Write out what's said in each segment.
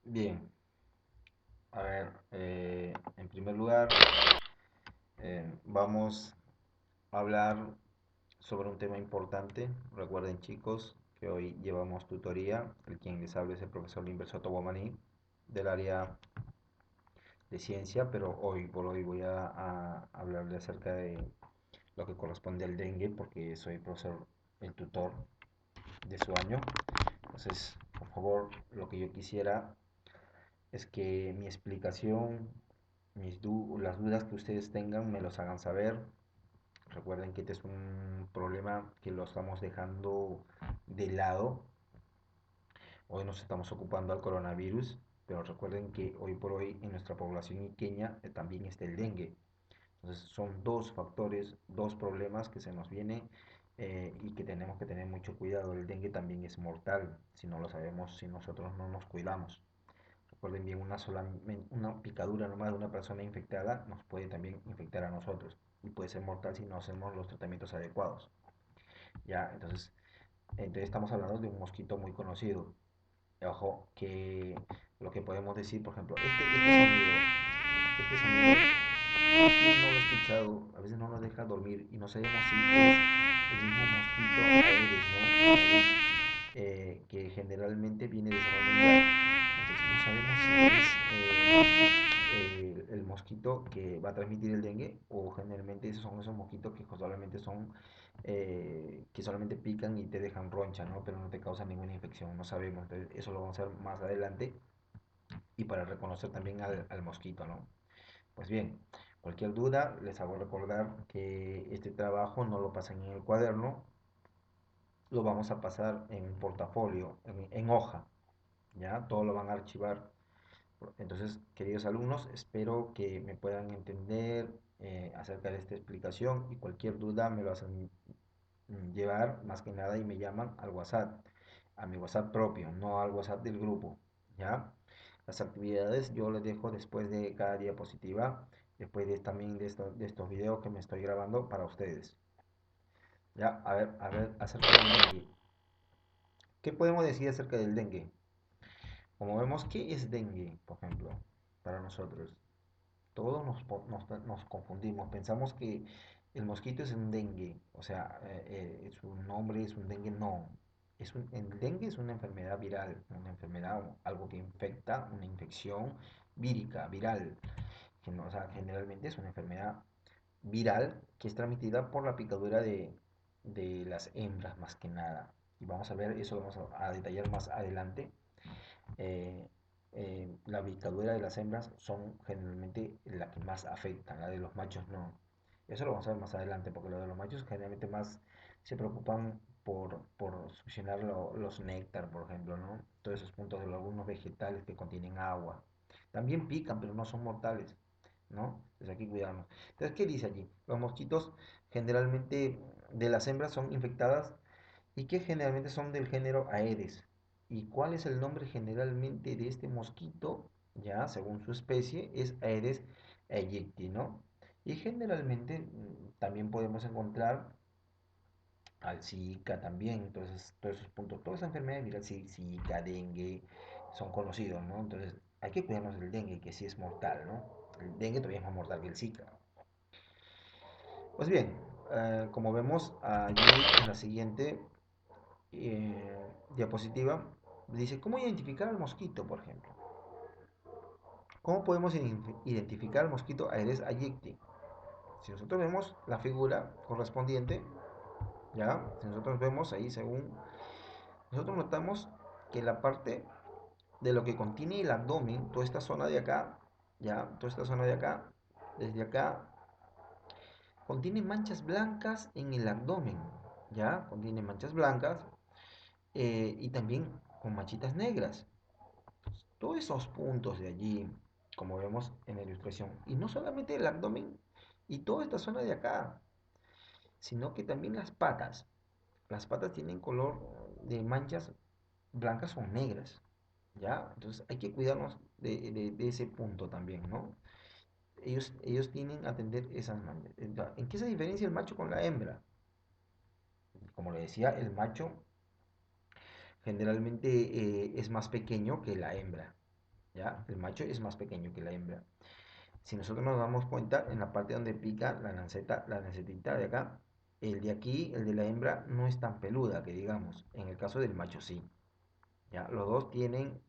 Bien, a ver, en primer lugar, vamos a hablar sobre un tema importante. Recuerden, chicos, que hoy llevamos tutoría. El quien les habla es el profesor Limber Soto Guamaní del área de ciencia, pero hoy por hoy voy a hablarle acerca de lo que corresponde al dengue, porque soy profesor, el tutor de su año. Entonces, por favor, lo que yo quisiera es que mi explicación, las dudas que ustedes tengan, me los hagan saber. Recuerden que este es un problema que lo estamos dejando de lado. Hoy nos estamos ocupando al coronavirus, pero recuerden que hoy por hoy en nuestra población iqueña también está el dengue. Entonces son dos factores, dos problemas que se nos vienen y que tenemos que tener mucho cuidado. El dengue también es mortal si no lo sabemos, si nosotros no nos cuidamos. Recuerden bien, una picadura nomás de una persona infectada nos puede también infectar a nosotros y puede ser mortal si no hacemos los tratamientos adecuados. Ya, entonces estamos hablando de un mosquito muy conocido. Ojo, que lo que podemos decir, por ejemplo, este sonido, ¿quién no lo ha escuchado? A veces no nos deja dormir y no sabemos si es el mismo mosquito Aedes, ¿no? Aedes, que generalmente viene de esa familia. Entonces no sabemos si es el mosquito que va a transmitir el dengue o generalmente esos son esos mosquitos que solamente que solamente pican y te dejan roncha, ¿no? Pero no te causan ninguna infección, no sabemos. Entonces eso lo vamos a ver más adelante y para reconocer también al mosquito, ¿no? Pues bien, cualquier duda, les hago recordar que este trabajo no lo pasan en el cuaderno, lo vamos a pasar en un portafolio, en hoja, ¿ya? Todo lo van a archivar. Entonces, queridos alumnos, espero que me puedan entender acerca de esta explicación y cualquier duda me lo hacen llevar más que nada y me llaman al WhatsApp, a mi WhatsApp propio, no al WhatsApp del grupo, ¿ya? Las actividades yo les dejo después de cada diapositiva, después también de estos videos que me estoy grabando para ustedes. Ya, a ver, acerca del dengue. ¿Qué podemos decir acerca del dengue? Como vemos, ¿qué es dengue, por ejemplo, para nosotros? Todos nos confundimos, pensamos que el mosquito es un dengue, o sea, su nombre es un dengue, no. El dengue es una enfermedad viral, una enfermedad, algo que infecta, una infección vírica, viral. O sea, generalmente es una enfermedad viral que es transmitida por la picadura de las hembras más que nada. Y vamos a ver, eso lo vamos a detallar más adelante. eh, la picadura de las hembras son generalmente la que más afectan, la de los machos no. Eso lo vamos a ver más adelante, porque lo de los machos generalmente más se preocupan por succionar los néctar, por ejemplo, ¿no? Todos esos puntos de algunos vegetales que contienen agua. También pican, pero no son mortales, ¿no? Entonces hay que cuidarnos. Entonces, ¿qué dice allí? Los mosquitos generalmente de las hembras son infectadas y que generalmente son del género Aedes. ¿Y cuál es el nombre generalmente de este mosquito? Ya, según su especie, es Aedes aegypti, ¿no? Y generalmente también podemos encontrar al Zika también, entonces todos esos puntos, todas esas enfermedades virales, Zika, dengue, son conocidos, ¿no? Entonces hay que cuidarnos del dengue, que sí es mortal, ¿no? El dengue todavía es más mortal que el Zika. Pues bien, como vemos allí en la siguiente diapositiva, dice, ¿cómo identificar al mosquito, por ejemplo? ¿Cómo podemos identificar al mosquito Aedes aegypti? Si nosotros vemos la figura correspondiente, ¿ya? Si nosotros vemos ahí según, nosotros notamos que la parte de lo que contiene el abdomen, toda esta zona de acá, ¿ya? Toda esta zona de acá, desde acá, contiene manchas blancas en el abdomen, ¿ya? Contiene manchas blancas y también con manchitas negras. Todos esos puntos de allí, como vemos en la ilustración, y no solamente el abdomen y toda esta zona de acá, sino que también las patas. Las patas tienen color de manchas blancas o negras, ¿ya? Entonces hay que cuidarnos de ese punto también, ¿no? Ellos tienen a atender esas manchas. ¿En qué se diferencia el macho con la hembra? Como le decía, el macho generalmente es más pequeño que la hembra, ¿ya? El macho es más pequeño que la hembra. Si nosotros nos damos cuenta, en la parte donde pica la lancetita de acá, el de aquí, el de la hembra, no es tan peluda que digamos. En el caso del macho sí. ¿Ya? Los dos tienen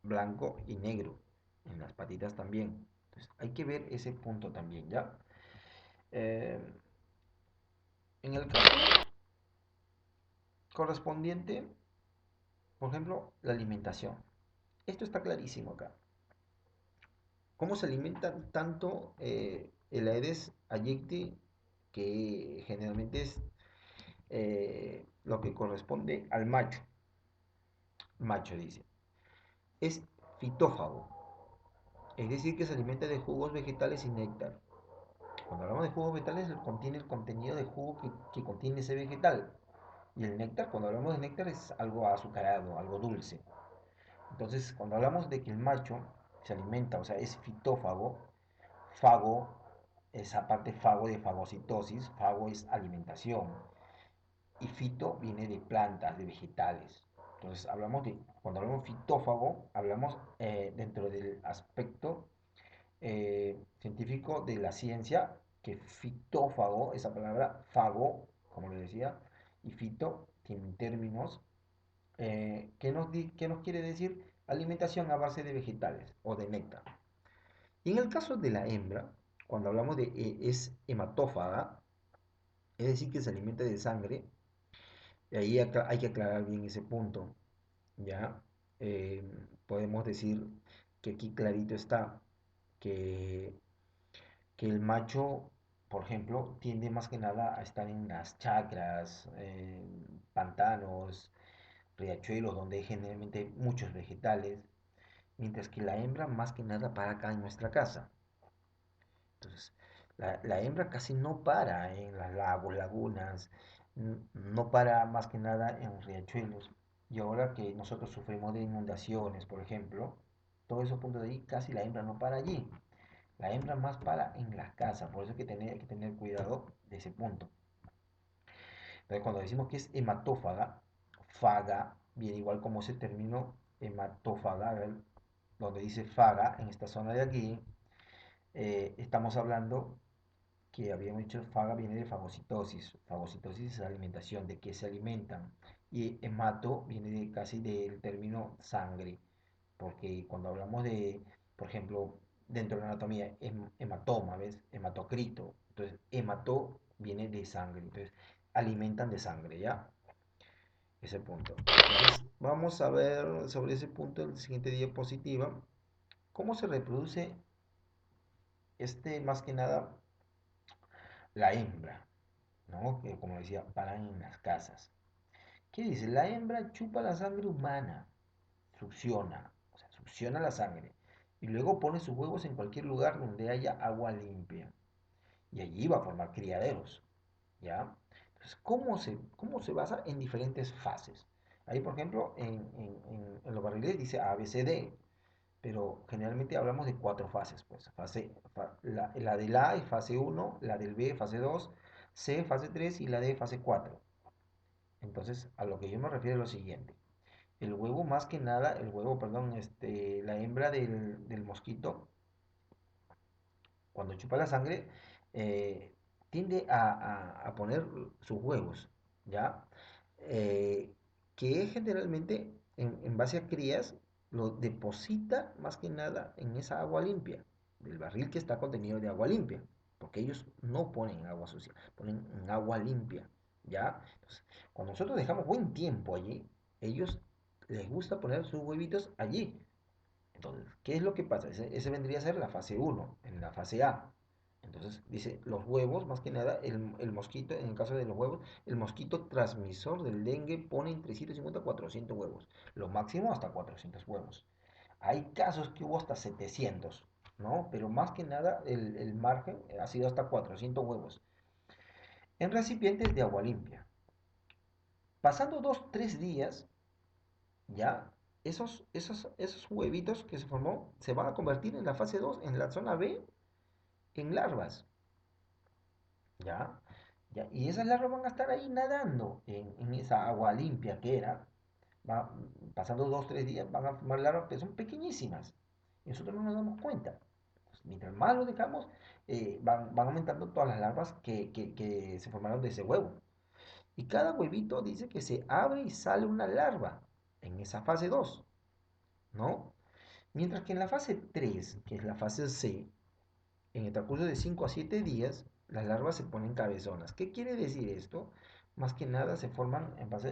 blanco y negro. En las patitas también. Entonces hay que ver ese punto también, ¿ya? Eh, en el caso correspondiente, por ejemplo, la alimentación. Esto está clarísimo acá. ¿Cómo se alimenta tanto el Aedes aegypti, que generalmente es lo que corresponde al macho? Macho dice. Es fitófago, es decir, que se alimenta de jugos vegetales y néctar. Cuando hablamos de jugos vegetales, contiene el contenido de jugo que contiene ese vegetal. Y el néctar, cuando hablamos de néctar, es algo azucarado, algo dulce. Entonces, cuando hablamos de que el macho se alimenta, o sea, es fitófago, fago, esa parte fago de fagocitosis, fago es alimentación, y fito viene de plantas, de vegetales. Entonces, cuando hablamos fitófago, hablamos dentro del aspecto científico de la ciencia, que fitófago, esa palabra fago, como le decía, y fito tienen términos que nos quiere decir alimentación a base de vegetales o de néctar. Y en el caso de la hembra, cuando hablamos de es hematófaga, es decir, que se alimenta de sangre, y ahí hay que aclarar bien ese punto, ¿ya? Eh, Podemos decir que aquí clarito está que, que el macho, por ejemplo, tiende más que nada a estar en las chacras, pantanos, riachuelos, donde hay generalmente muchos vegetales, mientras que la hembra más que nada para acá en nuestra casa. Entonces, la hembra casi no para en los lagos, lagunas, no para más que nada en riachuelos. Y ahora que nosotros sufrimos de inundaciones, por ejemplo, todos esos puntos de ahí, casi la hembra no para allí. La hembra más para en las casas, por eso hay que tener cuidado de ese punto. Entonces, cuando decimos que es hematófaga, faga, viene igual como ese término hematófaga, donde dice faga, en esta zona de aquí, estamos hablando que habíamos dicho faga viene de fagocitosis. Fagocitosis es alimentación, de qué se alimentan. Y hemato viene casi del término sangre, porque cuando hablamos de, por ejemplo, dentro de la anatomía, hematoma, ¿ves? Hematocrito. Entonces, hemato viene de sangre. Entonces, alimentan de sangre, ¿ya? Ese punto. Entonces, vamos a ver sobre ese punto en la siguiente diapositiva. ¿Cómo se reproduce más que nada, la hembra? ¿No? Que como decía, paran en las casas. ¿Qué dice? La hembra chupa la sangre humana, succiona, o sea, succiona la sangre, y luego pone sus huevos en cualquier lugar donde haya agua limpia. Y allí va a formar criaderos, ¿ya? Entonces, ¿cómo se basa? En diferentes fases. Ahí, por ejemplo, en los barriles dice A, B, C, D, pero generalmente hablamos de cuatro fases, pues. La del A es fase uno, la del B fase 2, C fase 3 y la D fase 4. Entonces, a lo que yo me refiero es lo siguiente. El huevo, más que nada, el huevo, perdón, la hembra del mosquito, cuando chupa la sangre, eh, tiende a poner sus huevos, ¿ya? Eh, que generalmente, en base a crías, lo deposita más que nada en esa agua limpia, del barril que está contenido de agua limpia, porque ellos no ponen agua sucia, ponen en agua limpia, ¿ya? Entonces, cuando nosotros dejamos buen tiempo allí, ellos les gusta poner sus huevitos allí. Entonces, ¿qué es lo que pasa? Ese vendría a ser la fase uno en la fase A. Entonces, dice, los huevos, más que nada, el mosquito, en el caso de los huevos, el mosquito transmisor del dengue pone entre 150 y 400 huevos, lo máximo hasta 400 huevos. Hay casos que hubo hasta 700, ¿no? Pero más que nada, el margen ha sido hasta 400 huevos en recipientes de agua limpia. Pasando 2, 3 días, ya esos huevitos que se formó se van a convertir en la fase 2 en la zona B, en larvas, ¿ya? ¿Ya? Y esas larvas van a estar ahí nadando en esa agua limpia que era. Pasando 2, 3 días van a formar larvas que son pequeñísimas. y nosotros no nos damos cuenta. Pues, mientras más lo dejamos, van aumentando todas las larvas que se formaron de ese huevo. Y cada huevito dice que se abre y sale una larva en esa fase 2, ¿no? Mientras que en la fase 3, que es la fase C, en el transcurso de 5 a 7 días, las larvas se ponen cabezonas. ¿Qué quiere decir esto? Más que nada se forman en base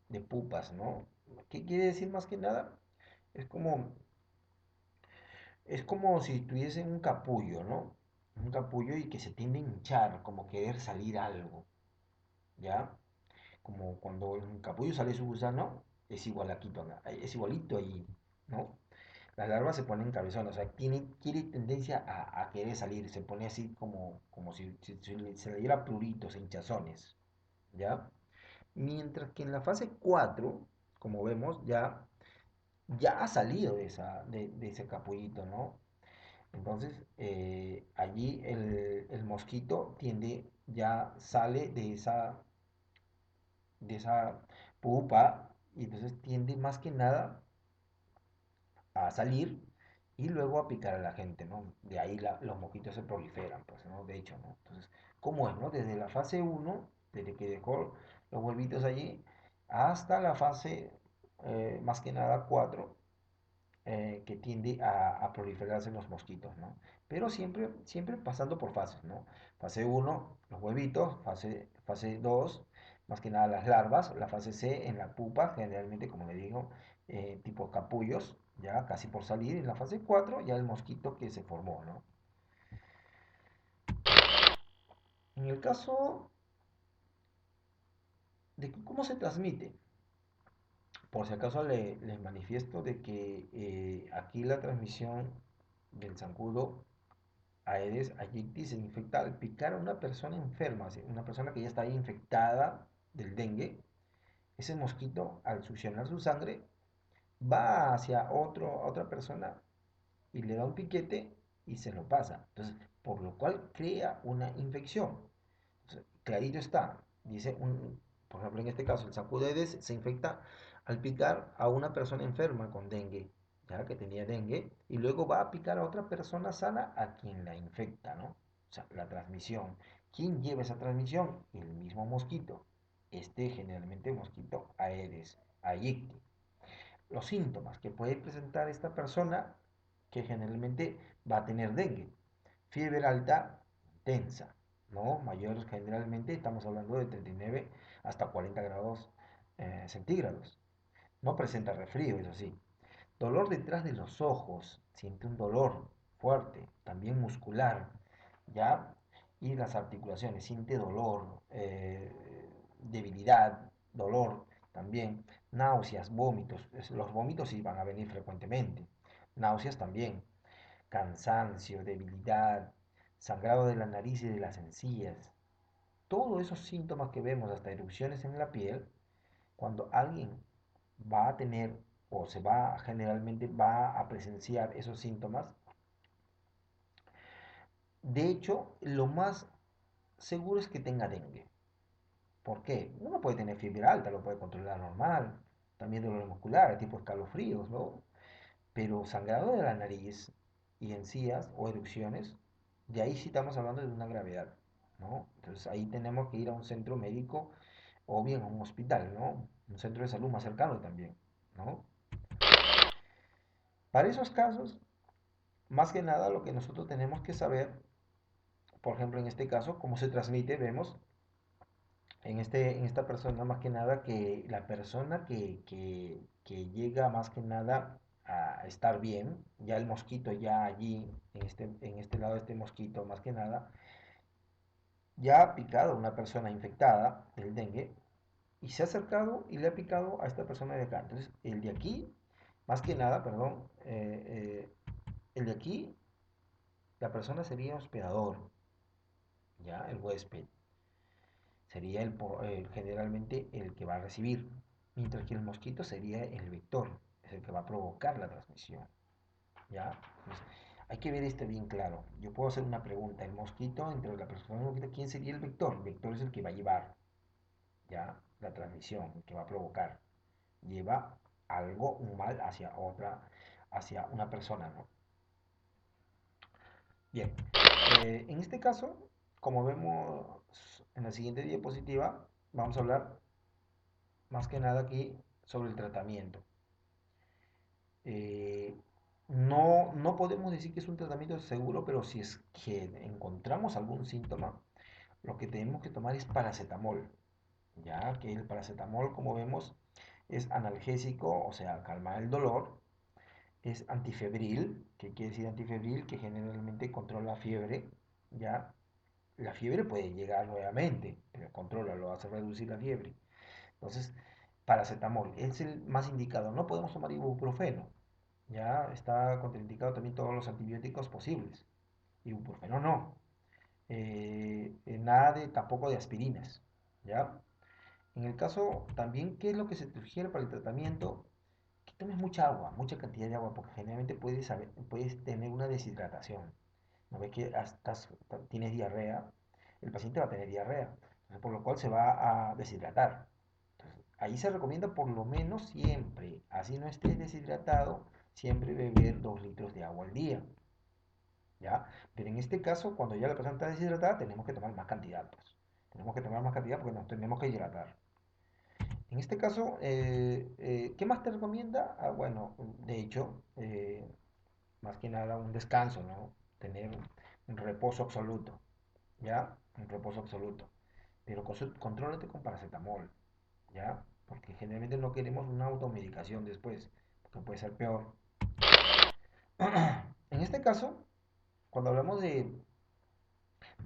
de pupas, ¿no? ¿Qué quiere decir más que nada? Es como, es como si tuviesen un capullo, ¿no? Un capullo y que se tiende a hinchar, como querer salir algo, ¿ya? Como cuando un capullo sale su gusano, es igualito ahí, ¿no? Las larvas se ponen cabezonas, o sea, quiere tendencia a querer salir, se pone así como si se le diera pruritos, hinchazones, ¿ya? Mientras que en la fase 4, como vemos, ya ha salido de ese capullito, ¿no? Entonces, allí el mosquito ya sale de esa pupa y entonces tiende más que nada a salir y luego a picar a la gente, ¿no? De ahí los mosquitos se proliferan, pues, ¿no? De hecho, ¿no? Entonces, ¿cómo es, no? Desde la fase uno, desde que dejó los huevitos allí, hasta la fase, más que nada 4, que tiende a proliferarse los mosquitos, ¿no? Pero siempre pasando por fases, ¿no? Fase uno los huevitos, fase 2 más que nada las larvas, la fase C en la pupa, generalmente, como le digo, tipo capullos, ya casi por salir, en la fase 4 ya el mosquito que se formó, ¿no? En el caso de cómo se transmite, por si acaso les manifiesto de que aquí la transmisión del zancudo Aedes aegypti se infecta al picar a una persona enferma, una persona que ya está infectada del dengue. Ese mosquito, al succionar su sangre, va hacia otra persona y le da un piquete y se lo pasa. Entonces, por lo cual crea una infección. Entonces, clarito está. Por ejemplo, en este caso, el zancudo Aedes se infecta al picar a una persona enferma con dengue, ya que tenía dengue, y luego va a picar a otra persona sana a quien la infecta, ¿no? O sea, la transmisión. ¿Quién lleva esa transmisión? El mismo mosquito. Generalmente mosquito Aedes aegypti. Los síntomas que puede presentar esta persona, que generalmente va a tener dengue: fiebre alta, intensa, ¿no? Mayores, generalmente estamos hablando de 39 hasta 40 grados centígrados. No presenta resfrío, eso sí. Dolor detrás de los ojos, siente un dolor fuerte, también muscular, ¿ya? Y las articulaciones, siente dolor, debilidad, dolor también, náuseas, vómitos. Los vómitos sí van a venir frecuentemente, náuseas también, cansancio, debilidad, sangrado de la nariz y de las encías. Todos esos síntomas que vemos, hasta erupciones en la piel, cuando alguien va a tener o generalmente va a presenciar esos síntomas, de hecho, lo más seguro es que tenga dengue. ¿Por qué? Uno puede tener fiebre alta, lo puede controlar normal, también dolor muscular, tipo escalofríos, ¿no? Pero sangrado de la nariz y encías o erupciones, de ahí sí estamos hablando de una gravedad, ¿no? Entonces ahí tenemos que ir a un centro médico o bien a un hospital, ¿no? Un centro de salud más cercano también, ¿no? Para esos casos, más que nada lo que nosotros tenemos que saber, por ejemplo en este caso, cómo se transmite, vemos en esta persona más que nada que la persona que llega más que nada a estar bien, ya el mosquito ya allí, en este lado de este mosquito más que nada, ya ha picado a una persona infectada del dengue y se ha acercado y le ha picado a esta persona de acá. Entonces, el de aquí, más que nada, perdón, el de aquí, la persona sería hospedador, ya, el huésped. Sería generalmente el que va a recibir, mientras que el mosquito sería el vector, es el que va a provocar la transmisión, ¿ya? Pues, hay que ver esto bien claro. Yo puedo hacer una pregunta: el mosquito, entre la persona y el mosquito, ¿quién sería el vector? El vector es el que va a llevar, ¿ya? La transmisión, el que va a provocar. Lleva algo, un mal hacia una persona, ¿no? Bien, en este caso, como vemos en la siguiente diapositiva, vamos a hablar más que nada aquí sobre el tratamiento. Eh, no podemos decir que es un tratamiento seguro, pero si es que encontramos algún síntoma, lo que tenemos que tomar es paracetamol, ya que el paracetamol, como vemos, es analgésico, o sea, calma el dolor, es antifebril, que quiere decir antifebril, que generalmente controla la fiebre, ya. La fiebre puede llegar nuevamente, pero controla, lo hace reducir la fiebre. Entonces, paracetamol es el más indicado. No podemos tomar ibuprofeno. Ya está contraindicado también todos los antibióticos posibles. Ibuprofeno no. Nada de tampoco de aspirinas. ¿Ya? En el caso también, ¿qué es lo que se te sugiere para el tratamiento? Que tomes mucha agua, mucha cantidad de agua, porque generalmente puedes tener una deshidratación. ¿No ves que tienes diarrea? El paciente va a tener diarrea, entonces, por lo cual se va a deshidratar. Entonces, ahí se recomienda por lo menos siempre, así no estés deshidratado, siempre beber 2 litros de agua al día. ¿Ya? Pero en este caso, cuando ya la persona está deshidratada, tenemos que tomar más cantidad, pues. Tenemos que tomar más cantidad porque nos tenemos que hidratar. En este caso, ¿qué más te recomienda? Ah, bueno, de hecho, más que nada un descanso, ¿no? Tener un reposo absoluto, ¿ya? Un reposo absoluto. Pero contrólate con paracetamol, ¿ya? Porque generalmente no queremos una automedicación después, porque puede ser peor. En este caso, cuando hablamos de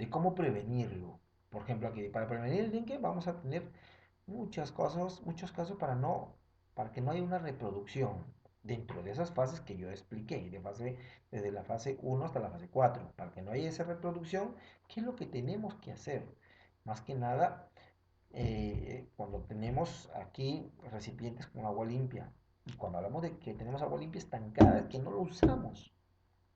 cómo prevenirlo, por ejemplo, aquí para prevenir el dengue vamos a tener muchos casos para que no haya una reproducción dentro de esas fases que yo expliqué, desde la fase uno hasta la fase 4 para que no haya esa reproducción, ¿qué es lo que tenemos que hacer? Más que nada, cuando tenemos aquí recipientes con agua limpia, y cuando hablamos de que tenemos agua limpia estancada, es que no lo usamos,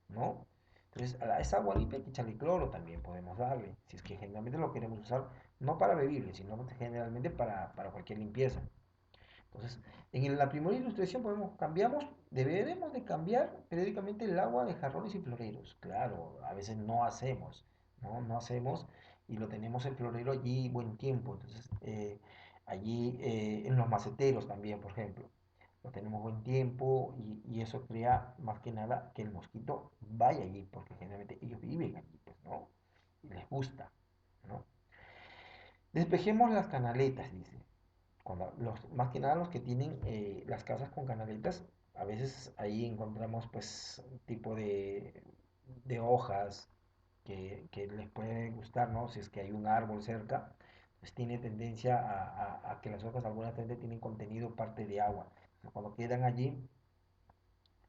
¿no? Entonces, a esa agua limpia hay que echarle cloro también, podemos darle, si es que generalmente lo queremos usar no para bebible, sino generalmente para cualquier limpieza. Entonces, en la primera ilustración deberemos de cambiar periódicamente el agua de jarrones y floreros. Claro, a veces no hacemos, ¿no? No hacemos y lo tenemos el florero allí buen tiempo. Entonces, allí en los maceteros también, por ejemplo, lo tenemos buen tiempo y eso crea más que nada que el mosquito vaya allí, porque generalmente ellos viven allí, pues, ¿no? Y les gusta, ¿no? Despejemos las canaletas, dice. Más que nada los que tienen las casas con canaletas, a veces ahí encontramos pues un tipo de hojas que les puede gustar, ¿no? Si es que hay un árbol cerca, pues tiene tendencia a que las hojas algunas veces tienen contenido parte de agua. Entonces, cuando quedan allí,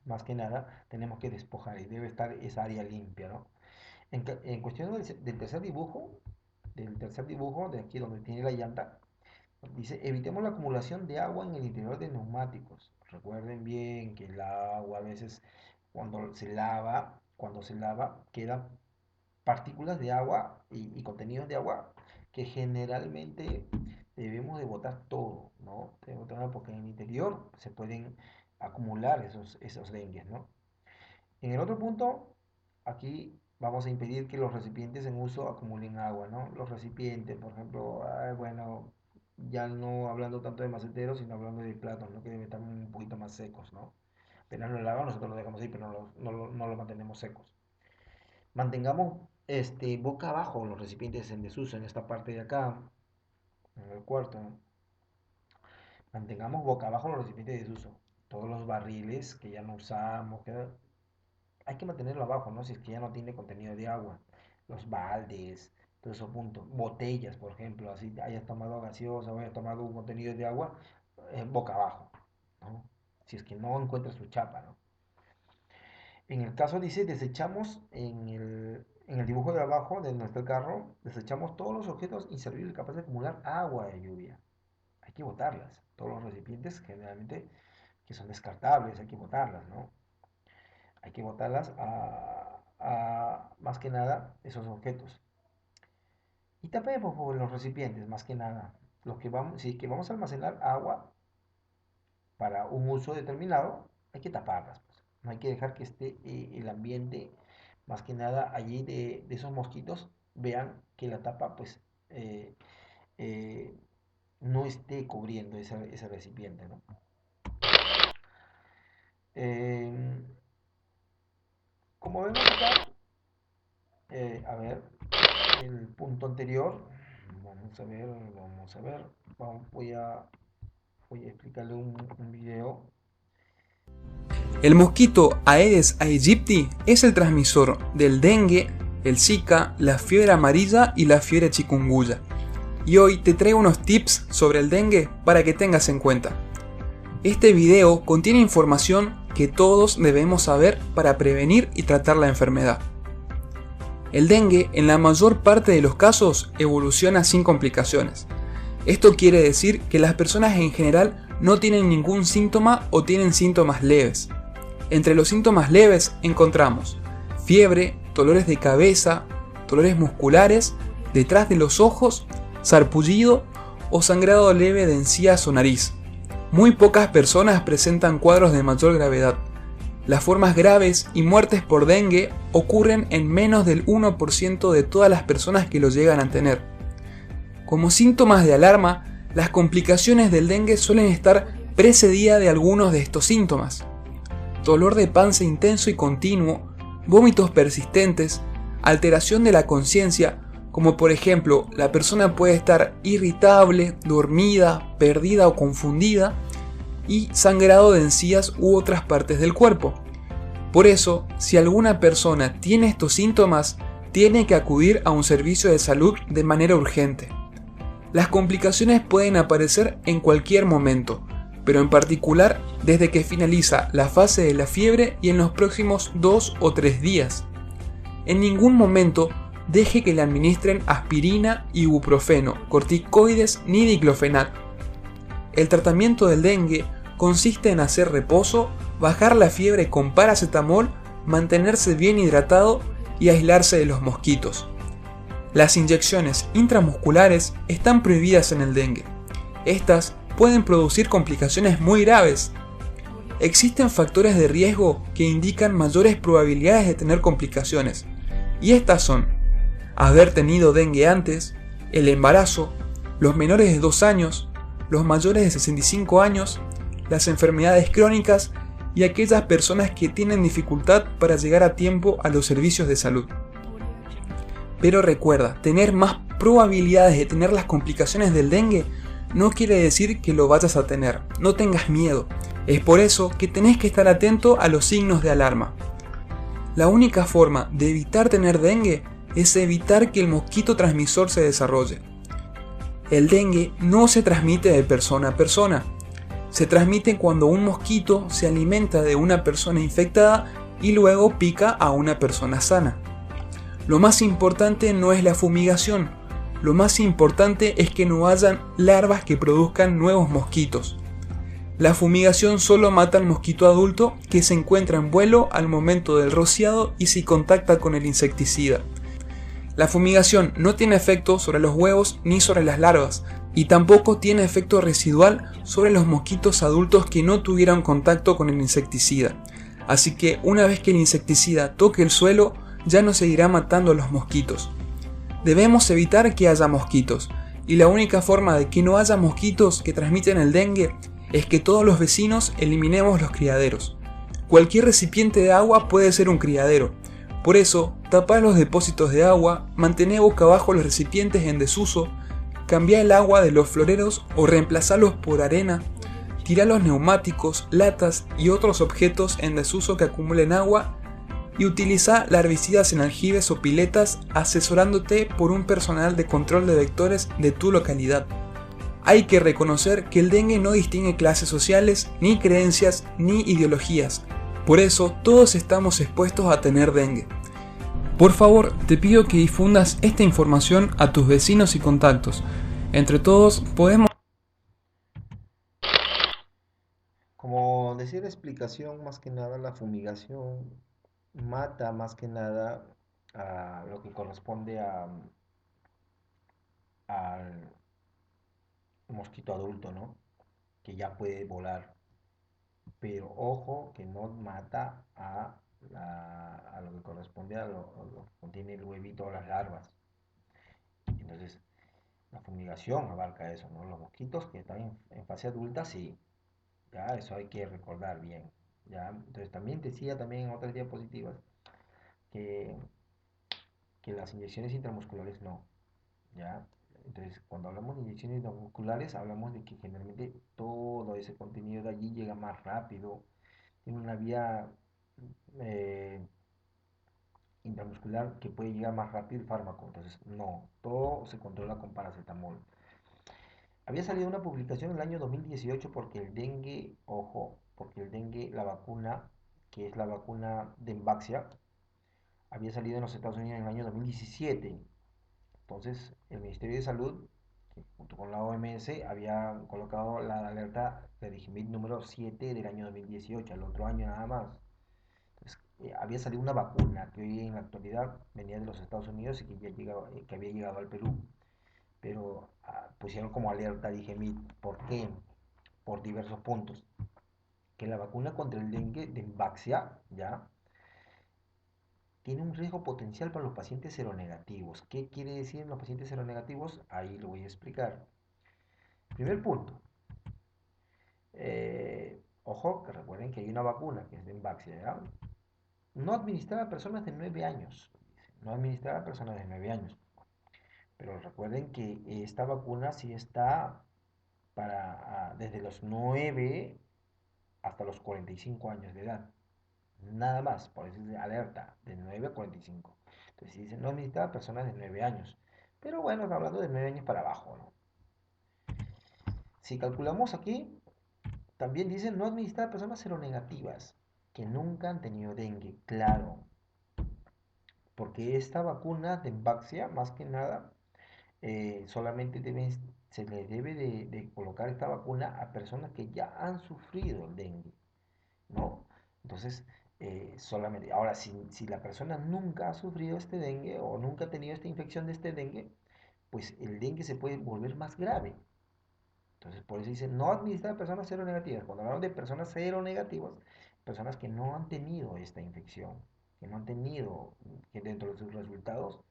más que nada, tenemos que despojar y debe estar esa área limpia, ¿no? En cuestión del tercer dibujo, de aquí donde tiene la llanta, dice, evitemos la acumulación de agua en el interior de neumáticos. Recuerden bien que el agua a veces cuando se lava, quedan partículas de agua y contenidos de agua que generalmente debemos de botar todo, ¿no? Debemos botar porque en el interior se pueden acumular esos dengues, ¿no? En el otro punto, aquí vamos a impedir que los recipientes en uso acumulen agua, ¿no? Los recipientes, por ejemplo, bueno, ya no hablando tanto de maceteros, sino hablando de platos, ¿no? Que deben estar un poquito más secos, ¿no? Apenas lo lavamos, nosotros lo dejamos ahí, pero no lo mantenemos secos. Mantengamos boca abajo los recipientes en desuso, en esta parte de acá, en el cuarto, ¿no? Mantengamos boca abajo los recipientes de desuso. Todos los barriles que ya no usamos, hay que mantenerlo abajo, ¿no? Si es que ya no tiene contenido de agua. Los baldes, todo eso punto. Botellas, por ejemplo, así hayas tomado gaseosa o hayas tomado un contenido de agua, boca abajo, ¿no? Si es que no encuentras su chapa, ¿no? En el caso dice, desechamos en el dibujo de abajo de nuestro carro, desechamos todos los objetos inservibles capaces de acumular agua de lluvia. Hay que botarlas. Todos los recipientes generalmente que son descartables, hay que botarlas, ¿no? Hay que botarlas más que nada esos objetos. Y tapemos por los recipientes, más que nada. Si es que vamos a almacenar agua para un uso determinado, hay que taparlas, pues. No hay que dejar que esté el ambiente más que nada allí de esos mosquitos, vean que la tapa pues eh, eh, no esté cubriendo ese recipiente, ¿no? Eh, Como vemos acá, a ver, el punto anterior, vamos a ver, vamos a ver, voy a explicarle un video. El mosquito Aedes aegypti es el transmisor del dengue, el Zika, la fiebre amarilla y la fiebre chikungunya. Y hoy te traigo unos tips sobre el dengue para que tengas en cuenta. Este video contiene información que todos debemos saber para prevenir y tratar la enfermedad. El dengue en la mayor parte de los casos evoluciona sin complicaciones. Esto quiere decir que las personas en general no tienen ningún síntoma o tienen síntomas leves. Entre los síntomas leves encontramos fiebre, dolores de cabeza, dolores musculares, detrás de los ojos, sarpullido o sangrado leve de encías o nariz. Muy pocas personas presentan cuadros de mayor gravedad. Las formas graves y muertes por dengue ocurren en menos del 1% de todas las personas que lo llegan a tener. Como síntomas de alarma, las complicaciones del dengue suelen estar precedidas de algunos de estos síntomas. Dolor de panza intenso y continuo, vómitos persistentes, alteración de la conciencia, como por ejemplo la persona puede estar irritable, dormida, perdida o confundida, y sangrado de encías u otras partes del cuerpo. Por eso, si alguna persona tiene estos síntomas, tiene que acudir a un servicio de salud de manera urgente. Las complicaciones pueden aparecer en cualquier momento, pero en particular desde que finaliza la fase de la fiebre y en los próximos 2 o 3 días. En ningún momento deje que le administren aspirina, ibuprofeno, corticoides ni diclofenac. El tratamiento del dengue consiste en hacer reposo, bajar la fiebre con paracetamol, mantenerse bien hidratado y aislarse de los mosquitos. Las inyecciones intramusculares están prohibidas en el dengue. Estas pueden producir complicaciones muy graves. Existen factores de riesgo que indican mayores probabilidades de tener complicaciones, y estas son haber tenido dengue antes, el embarazo, los menores de 2 años, los mayores de 65 años, las enfermedades crónicas y aquellas personas que tienen dificultad para llegar a tiempo a los servicios de salud. Pero recuerda, tener más probabilidades de tener las complicaciones del dengue no quiere decir que lo vayas a tener, no tengas miedo. Es por eso que tenés que estar atento a los signos de alarma. La única forma de evitar tener dengue es evitar que el mosquito transmisor se desarrolle. El dengue no se transmite de persona a persona. Se transmite cuando un mosquito se alimenta de una persona infectada y luego pica a una persona sana. Lo más importante no es la fumigación, lo más importante es que no hayan larvas que produzcan nuevos mosquitos. La fumigación solo mata al mosquito adulto que se encuentra en vuelo al momento del rociado y si contacta con el insecticida. La fumigación no tiene efecto sobre los huevos ni sobre las larvas, y tampoco tiene efecto residual sobre los mosquitos adultos que no tuvieron contacto con el insecticida. Así que una vez que el insecticida toque el suelo, ya no seguirá matando a los mosquitos. Debemos evitar que haya mosquitos, y la única forma de que no haya mosquitos que transmiten el dengue es que todos los vecinos eliminemos los criaderos. Cualquier recipiente de agua puede ser un criadero. Por eso, tapá los depósitos de agua, mantené boca abajo los recipientes en desuso, cambiá el agua de los floreros o reemplazalos por arena, tirá los neumáticos, latas y otros objetos en desuso que acumulen agua y utiliza larvicidas en aljibes o piletas asesorándote por un personal de control de vectores de tu localidad. Hay que reconocer que el dengue no distingue clases sociales, ni creencias, ni ideologías. Por eso todos estamos expuestos a tener dengue. Por favor, te pido que difundas esta información a tus vecinos y contactos. Entre todos podemos... Como decía la explicación, más que nada la fumigación mata más que nada a lo que corresponde al mosquito adulto, ¿no? Que ya puede volar. Pero ojo que no mata a lo que corresponde corresponde a lo que contiene el huevito o las larvas. Entonces, la fumigación abarca eso, ¿no? Los mosquitos que están en fase adulta, sí, ya, eso hay que recordar bien, ya. Entonces, también decía también en otras diapositivas que, que las inyecciones intramusculares no, ya. Entonces, cuando hablamos de inyecciones intramusculares, hablamos de que generalmente todo ese contenido de allí llega más rápido, tiene una vía eh, intramuscular que puede llegar más rápido el fármaco. Entonces, no, todo se controla con paracetamol. Había salido una publicación en el año 2018 porque el dengue, ojo, porque el dengue, la vacuna, que es la vacuna de Emvaxia, había salido en los Estados Unidos en el año 2017. Entonces, el Ministerio de Salud, junto con la OMS, había colocado la alerta de Digimit número 7 del año 2018, el otro año nada más. Entonces, había salido una vacuna que hoy en la actualidad venía de los Estados Unidos y que, ya llegaba, que había llegado al Perú. Pero pusieron como alerta Digimit. ¿Por qué? Por diversos puntos. Que la vacuna contra el dengue de Imvaxia, ¿ya? Tiene un riesgo potencial para los pacientes seronegativos. ¿Qué quiere decir en los pacientes seronegativos? Ahí lo voy a explicar. Primer punto. Ojo, que recuerden que hay una vacuna que es de Imvaxia, ¿ya? No administrada a personas de 9 años. No administrada a personas de 9 años. Pero recuerden que esta vacuna sí está para desde los 9 hasta los 45 años de edad. Nada más, por eso es alerta, de 9 a 45. Entonces, si dice no administrada a personas de 9 años. Pero bueno, está hablando de 9 años para abajo, ¿no? Si calculamos aquí, también dicen no administrar a personas seronegativas que nunca han tenido dengue. Claro, porque esta vacuna de Emvaxia, más que nada, solamente se le debe de colocar esta vacuna a personas que ya han sufrido el dengue, ¿no? Entonces, solamente, ahora, si la persona nunca ha sufrido este dengue o nunca ha tenido esta infección de este dengue, pues el dengue se puede volver más grave. Entonces, por eso dice, no administrar a personas seronegativas. Cuando hablamos de personas seronegativas, personas que no han tenido esta infección, que no han tenido, que dentro de sus resultados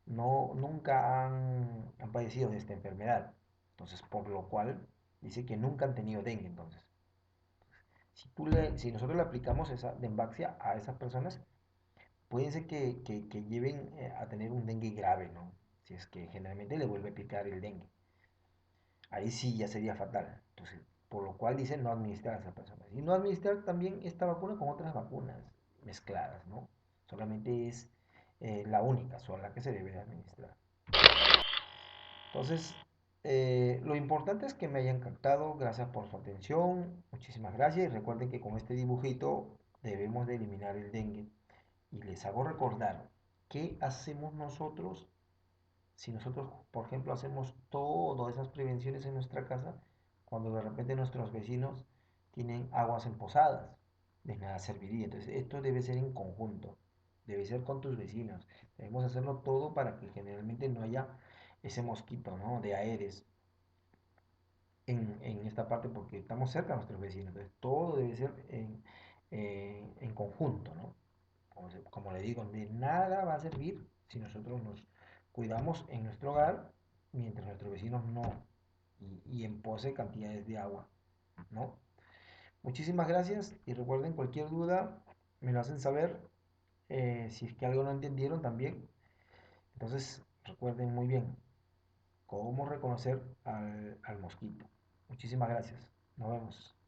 no, nunca han padecido de esta enfermedad. Entonces, por lo cual dice que nunca han tenido dengue. Entonces, si nosotros le aplicamos esa Dembaxia a esas personas, puede ser que lleven a tener un dengue grave, ¿no? Si es que generalmente le vuelve a picar el dengue. Ahí sí ya sería fatal. Entonces, por lo cual dicen no administrar a esas personas. Y no administrar también esta vacuna con otras vacunas mezcladas, ¿no? Solamente es la única, sola que se debe de administrar. Entonces, lo importante es que me hayan captado. Gracias por su atención. Muchísimas gracias. Y recuerden que con este dibujito debemos de eliminar el dengue. Y les hago recordar qué hacemos nosotros si nosotros, por ejemplo, hacemos todas esas prevenciones en nuestra casa, cuando de repente nuestros vecinos tienen aguas empozadas. De nada serviría. Entonces, esto debe ser en conjunto. Debe ser con tus vecinos. Debemos hacerlo todo para que generalmente no haya ese mosquito, ¿no? De Aedes en esta parte porque estamos cerca de nuestros vecinos. Entonces, todo debe ser en conjunto, ¿no? Como le digo, de nada va a servir si nosotros nos cuidamos en nuestro hogar mientras nuestros vecinos no. Y en pose cantidades de agua, ¿no? Muchísimas gracias y recuerden cualquier duda me lo hacen saber. Si es que algo no entendieron también. Entonces recuerden muy bien cómo reconocer al mosquito. Muchísimas gracias. Nos vemos.